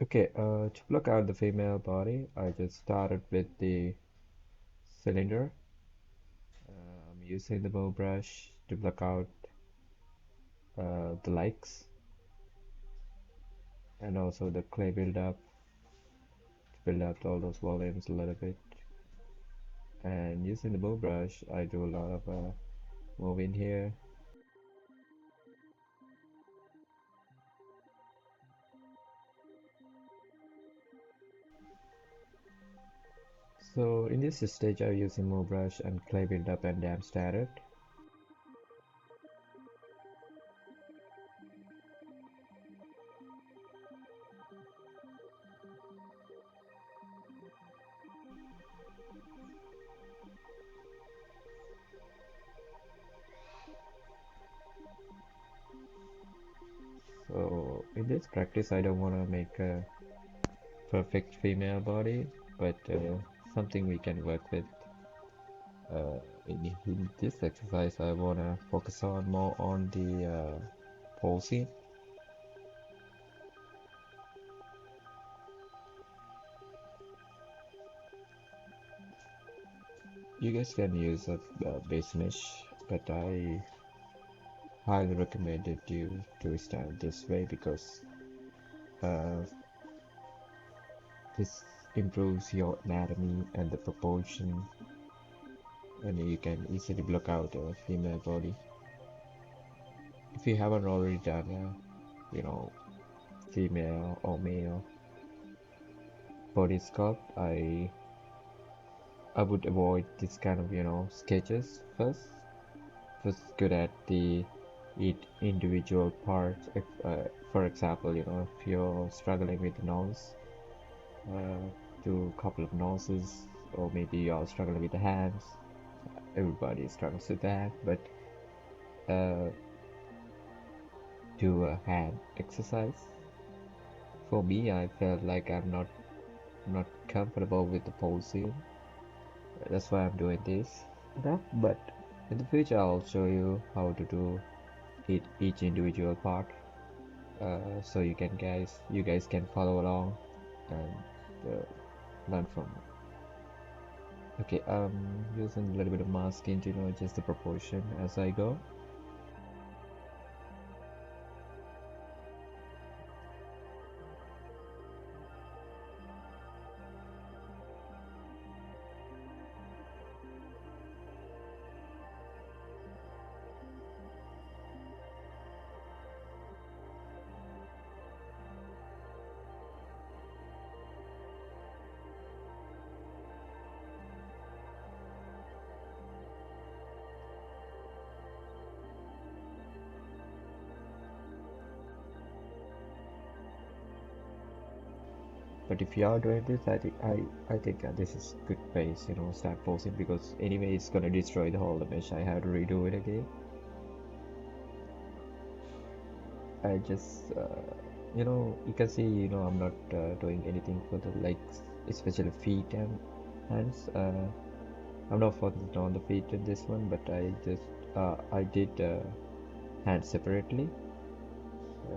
Okay, to block out the female body, I just started with the cylinder. I'm using the bow brush to block out the lights and also the clay buildup to build up all those volumes a little bit. And using the bow brush, I do a lot of moving here. So in this stage, I'm using bow brush and clay buildup and damp started. So in this practice, I don't want to make a perfect female body, but something we can work with. Uh, in this exercise, I want to focus on more on the posing. You guys can use a base mesh, but I highly recommend it you to start this way because uh, this improves your anatomy and the proportion, and you can easily block out a female body. If you haven't already done female or male body sculpt, I would avoid this kind of sketches first. Just good at the each individual parts. If, for example, if you're struggling with the nose, uh, do a couple of noses, or maybe you're struggling with the hands. Everybody struggles with that, but uh, do a hand exercise. For me, I felt like I'm not comfortable with the posing. That's why I'm doing this now. But in the future, I'll show you how to do each individual part, so you guys can follow along and learn from it. Okay, using a little bit of masking to adjust the proportion as I go. But if you are doing this, I think this is good pace. Start posing because anyway it's gonna destroy the whole image. I have to redo it again. I just you can see I'm not doing anything for the legs, especially feet and hands. I'm not focused on the feet in this one, but I did hands separately. Uh,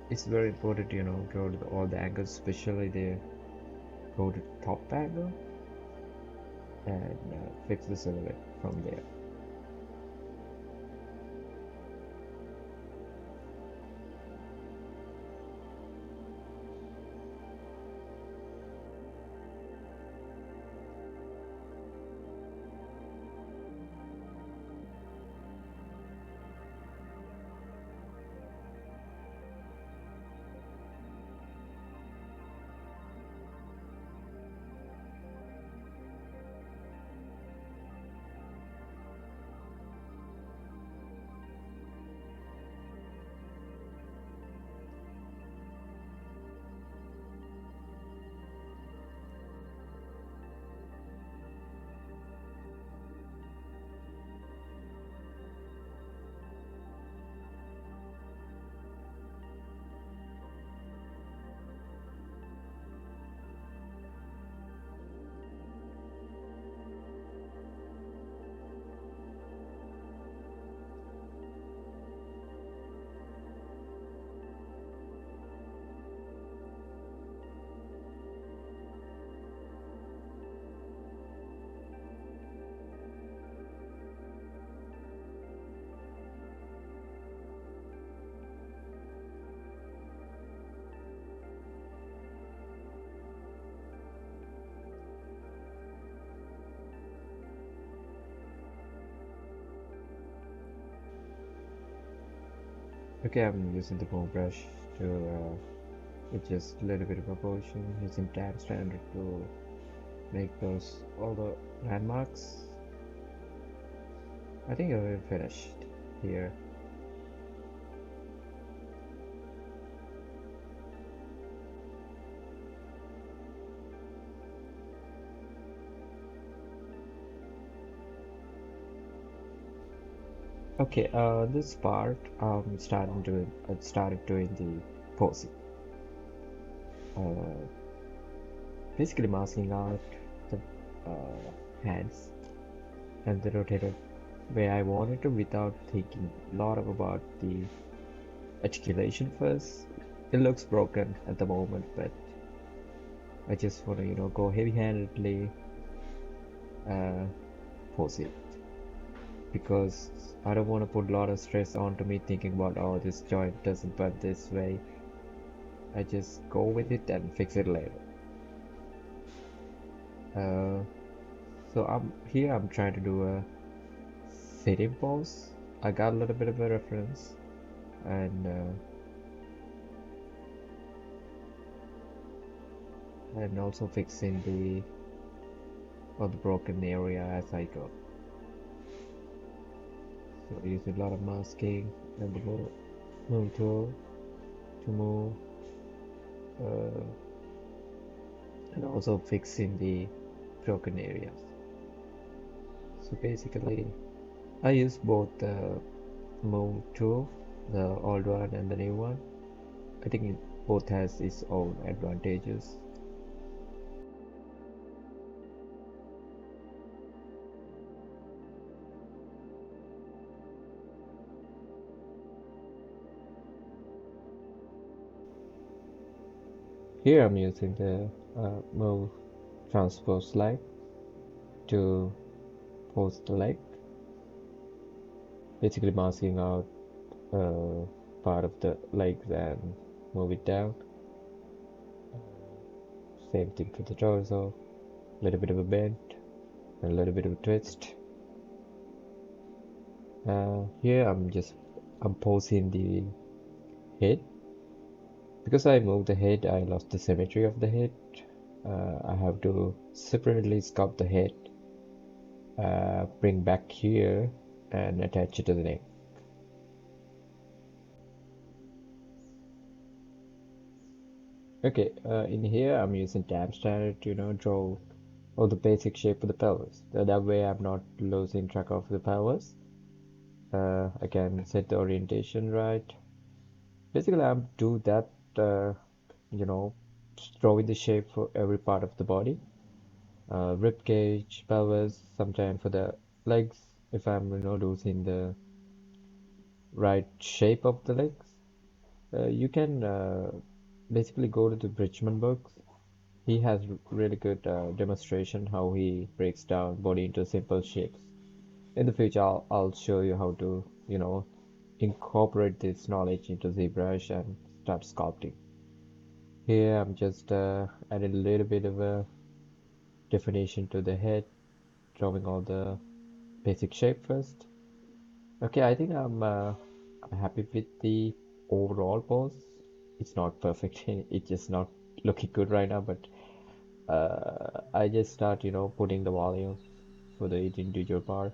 it's very important, go to all the angles, especially go to top angle and fix the silhouette from there. Okay, I'm using the bone brush to adjust a little bit of proportion, using tab standard to make those all the landmarks. I think we're finished here. Okay, this part started doing the posing. Uh, Basically masking out the hands and the rotated way I wanted to without thinking a lot about the articulation first. It looks broken at the moment, but I just want to, go heavy-handedly uh, pose it because I don't want to put a lot of stress onto me thinking about, oh, this joint doesn't bend this way. I just go with it and fix it later. Uh, so I'm trying to do a sitting pose. I got a little bit of a reference and also fixing the broken area as I go. So I use a lot of masking and the move tool to move uh, and also fixing the broken areas. So basically I use both the move tool, the old one and the new one. I think it both has its own advantages. Here I'm using the move transpose leg to pose the leg, basically masking out uh, part of the legs and move it down. Same thing for the torso, a little bit of a bend and a little bit of a twist. Here I'm posing the head. Because I moved the head, I lost the symmetry of the head. I have to separately sculpt the head, bring back here, and attach it to the neck. Okay, in here I'm using tab standard to draw all the basic shape of the pelvis. That way I'm not losing track of the pelvis. I can set the orientation right. Basically, I'm do that, uh, you know, drawing the shape for every part of the body. Rib cage, pelvis, sometimes for the legs, if I'm, losing the right shape of the legs. You can basically go to the Bridgman books. He has really good demonstration how he breaks down body into simple shapes. In the future, I'll show you how to, incorporate this knowledge into ZBrush and start sculpting. Here, I'm just adding a little bit of a definition to the head, drawing all the basic shape first. Okay, I think I'm happy with the overall pose. It's not perfect. It's just not looking good right now, but I just start, putting the volume for the each individual part.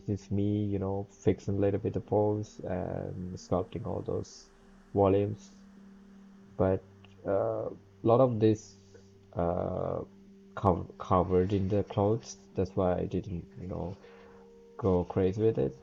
This is me, fixing a little bit of pose and sculpting all those volumes. But a lot of this uh, covered in the clothes. That's why I didn't, go crazy with it.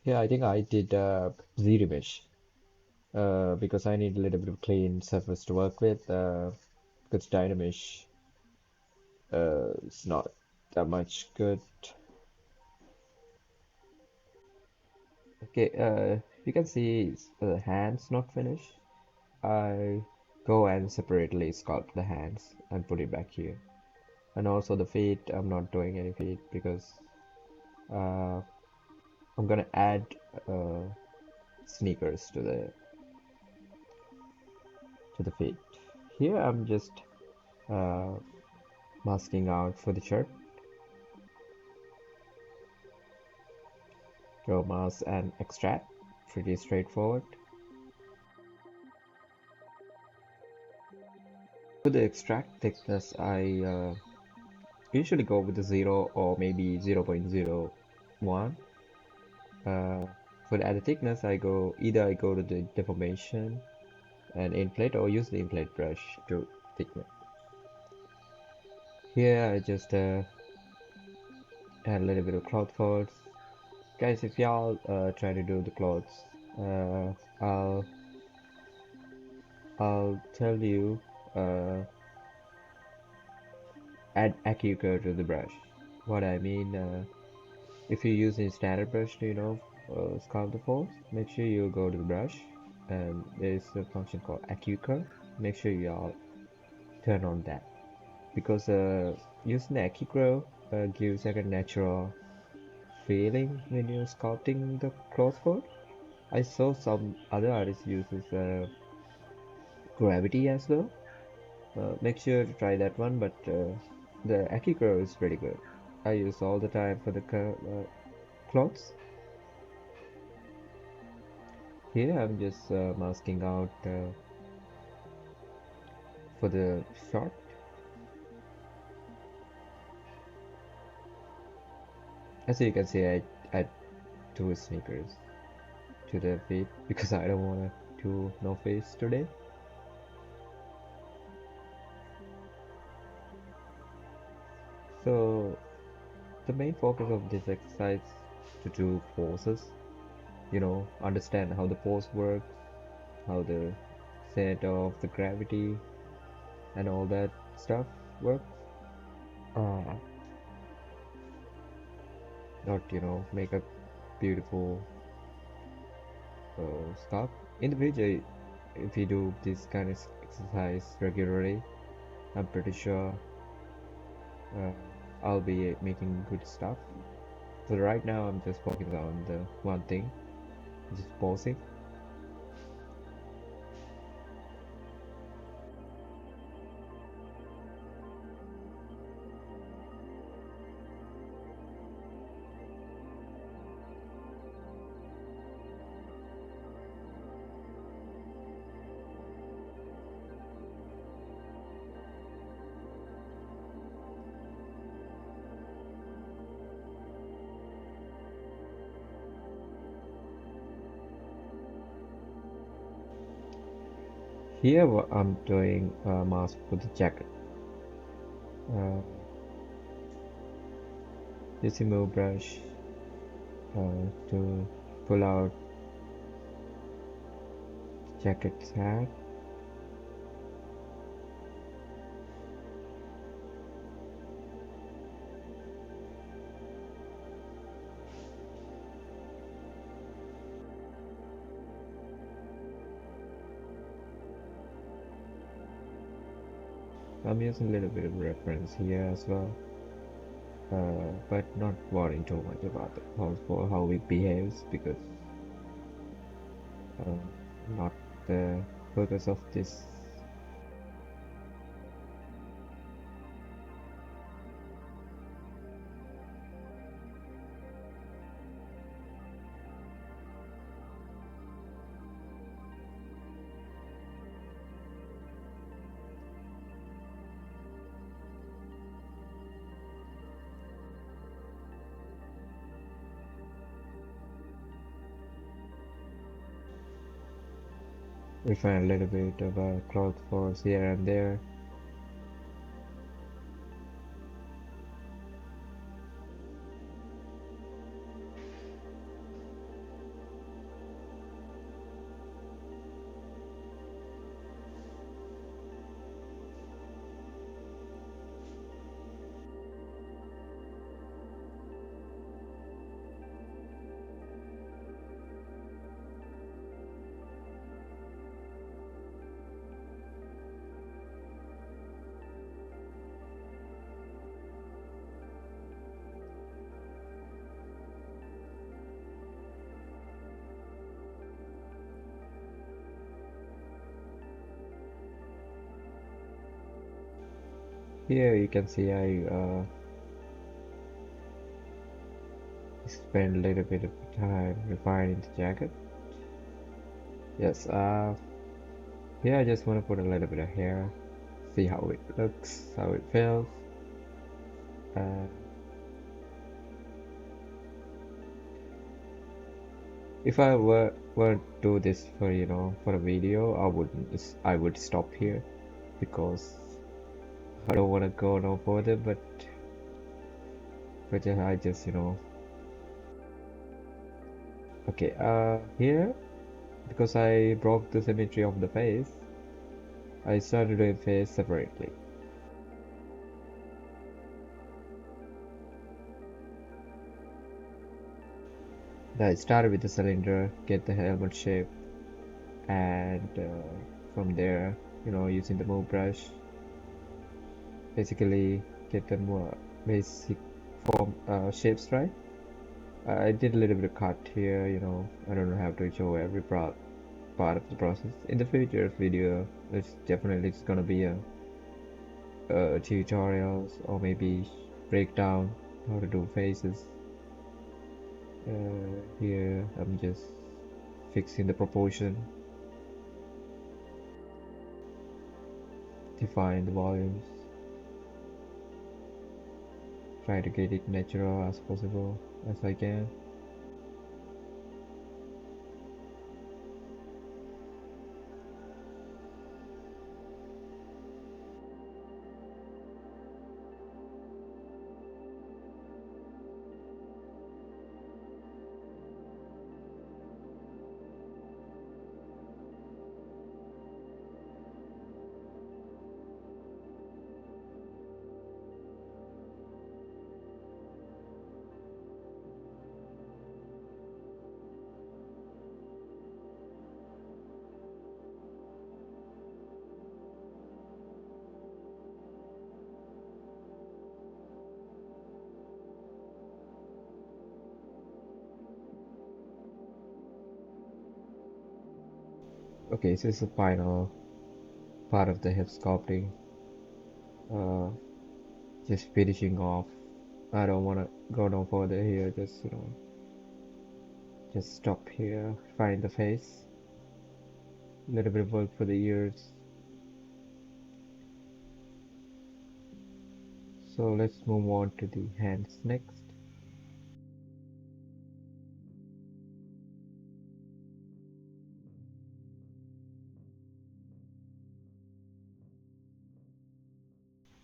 Yeah, I think I did zero mesh because I need a little bit of clean surface to work with. Because Dynamesh is not that much good. Okay, you can see the hands not finished. I go and separately sculpt the hands and put it back here. And also the feet, I'm not doing any feet because uh, I'm gonna add uh, sneakers to the feet. Here I'm just uh, masking out for the shirt. Go mask and extract, pretty straightforward. For the extract thickness, I usually go with the 0 or maybe 0.01. Uh, for the other thickness, I go to the deformation and inflate or use the inflate brush to thicken it. Here I just add a little bit of cloth folds. Guys, if y'all try to do the clothes, uh, I'll tell you add Accucurve to the brush. What I mean, if you're using standard brush to sculpt the folds, make sure you go to the brush and there's a function called Accucurve. Make sure y'all turn on that because using the Accucurve gives like a natural feeling when you're sculpting the cloth fold. I saw some other artists uses gravity as well. Make sure to try that one, but the Akiguro is pretty good. I use all the time for the clothes. Here I'm just masking out for the short. As you can see, I add two sneakers to the feet because I don't want to do no face today. So the main focus of this exercise to do poses, understand how the pose works, how the set of the gravity and all that stuff works. Uh, not, make a beautiful stuff. In the future, if you do this kind of exercise regularly, I'm pretty sure uh, I'll be making good stuff. So right now, I'm just focusing on the one thing, which is posing. Here, what I'm doing mask for the jacket. Uh, using move brush to pull out the jacket tag. I'm using a little bit of reference here as well, but not worrying too much about the how it behaves because uh, not the purpose of this. We find a little bit of a cloth force here and there. here you can see I spent a little bit of time refining the jacket. Yes, here I just want to put a little bit of hair, see how it looks, how it feels. Uh, if I were to do this for for a video, I would stop here because I don't want to go no further. But yeah, I just okay. Here because I broke the symmetry of the face, I started doing face separately. I started with the cylinder, get the helmet shape, and from there, using the move brush, basically get the more basic form shapes right. I did a little bit of cut here, I don't have to show every part of the process. In the future video, it's definitely it's gonna be a tutorials or maybe breakdown how to do faces. Here I'm just fixing the proportion, define the volumes, try to get it natural as possible as I can. Okay, this is the final part of the head sculpting. Uh, just finishing off. I don't want to go no further here. Just stop here. Find the face. A little bit of work for the ears. So let's move on to the hands next.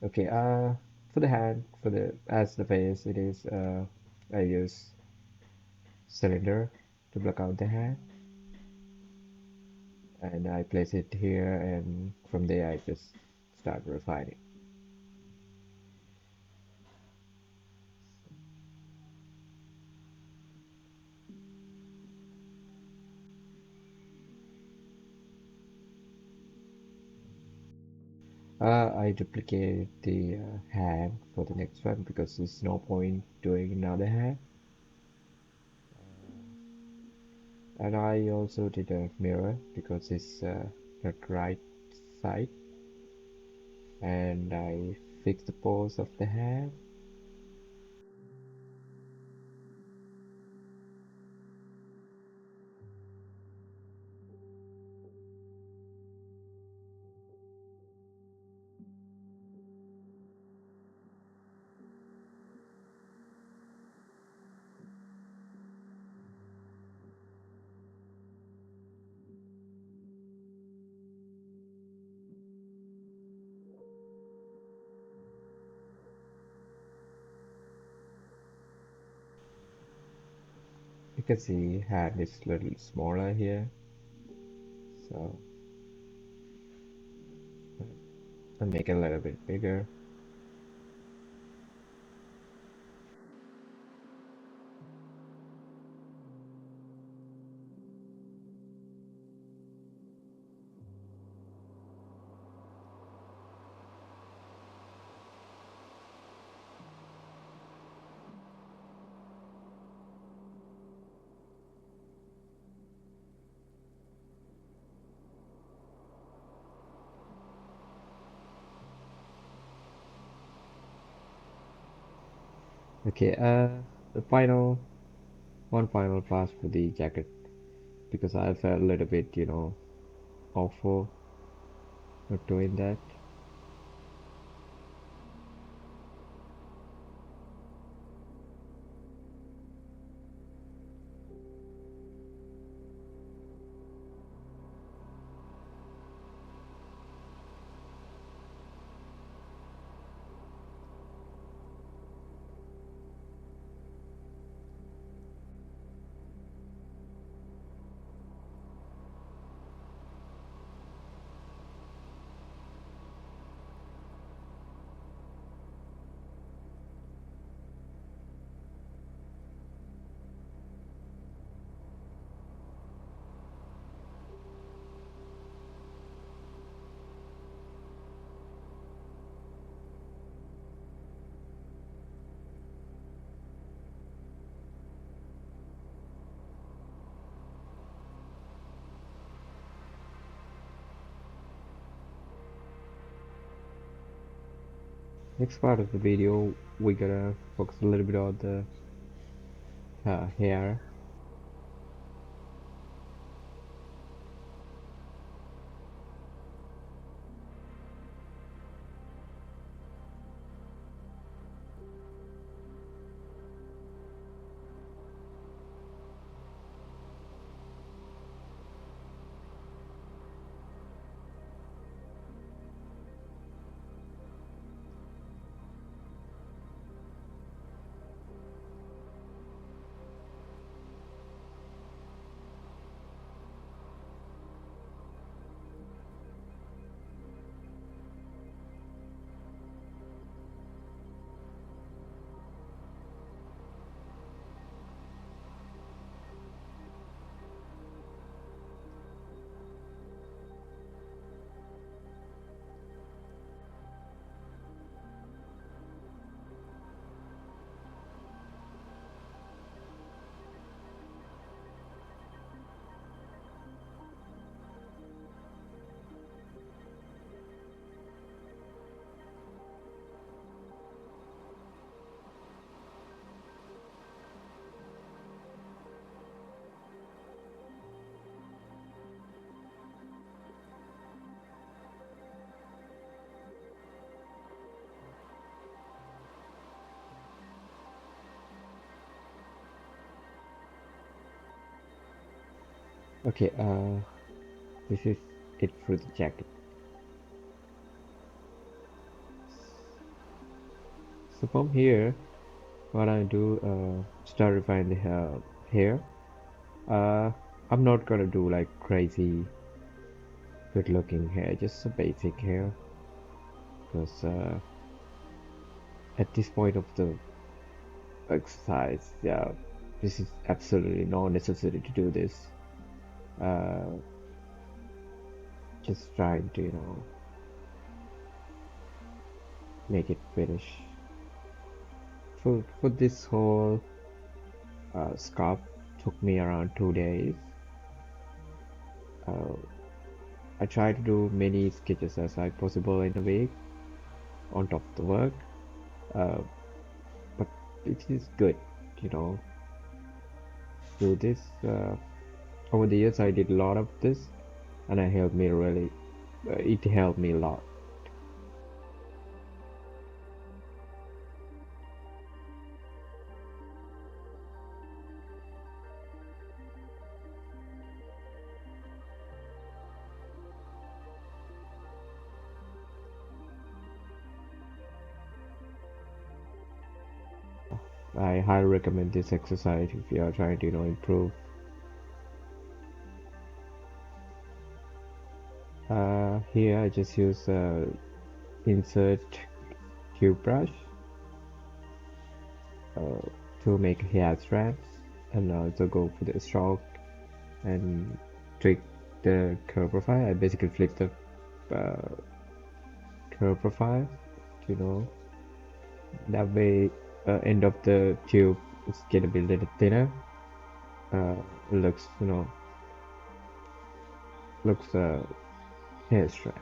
Okay, for the hand, for the as the face, it is I use cylinder to block out the hand, and I place it here, and from there I just start refining. I duplicate the hand for the next one because there's no point doing another hand. And I also did a mirror because it's not right side, and I fixed the pose of the hand. You can see hand is a little smaller here, so I'll make it a little bit bigger. Okay, the one final pass for the jacket because I felt a little bit, awful not doing that. Next part of the video, we're gonna focus a little bit on the hair. Okay, this is it for the jacket. So from here, what I do, start refining the hair. Uh, I'm not gonna do like crazy good looking hair, just a basic hair. Because at this point of the exercise, yeah, this is absolutely no necessity to do this. Uh, just trying to, make it finish. For this whole sculpt took me around 2 days. Uh, I try to do many sketches as I possible in a week on top of the work. Uh, but it is good, you know, do this. Over the years, I did a lot of this, and it helped me really. It helped me a lot. I highly recommend this exercise if you are trying to, improve. Here I just use insert tube brush uh, to make hair strands, and also go for the stroke and trick the curve profile. I basically flip the uh, curve profile, you know, that way end of the tube is gonna be a little thinner. Uh, looks, looks hair strand.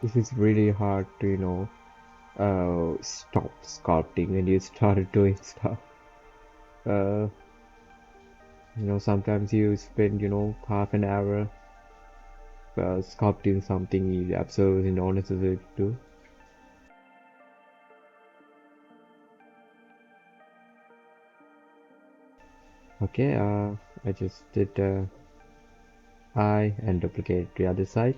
This is really hard to, stop sculpting when you started doing stuff. Uh, sometimes you spend, half an hour sculpting something you absolutely not necessary to do. Okay, I just did eye and duplicate the other side.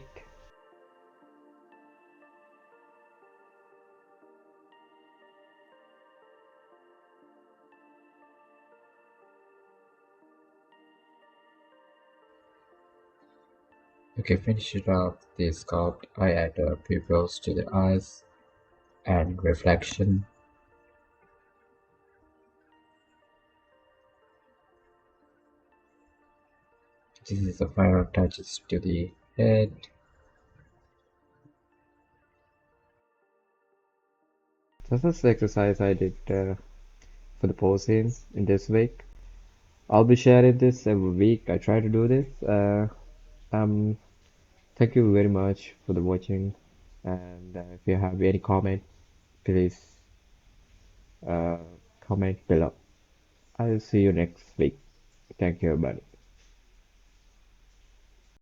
Okay, finish it up the sculpt. I add pupils to the eyes and reflection. This is the final touches to the head. This is the exercise I did for the posing in this week. I'll be sharing this every week. I try to do this. Um, Thank you very much for the watching. And if you have any comment, please uh, comment below. I'll see you next week. Thank you, everybody.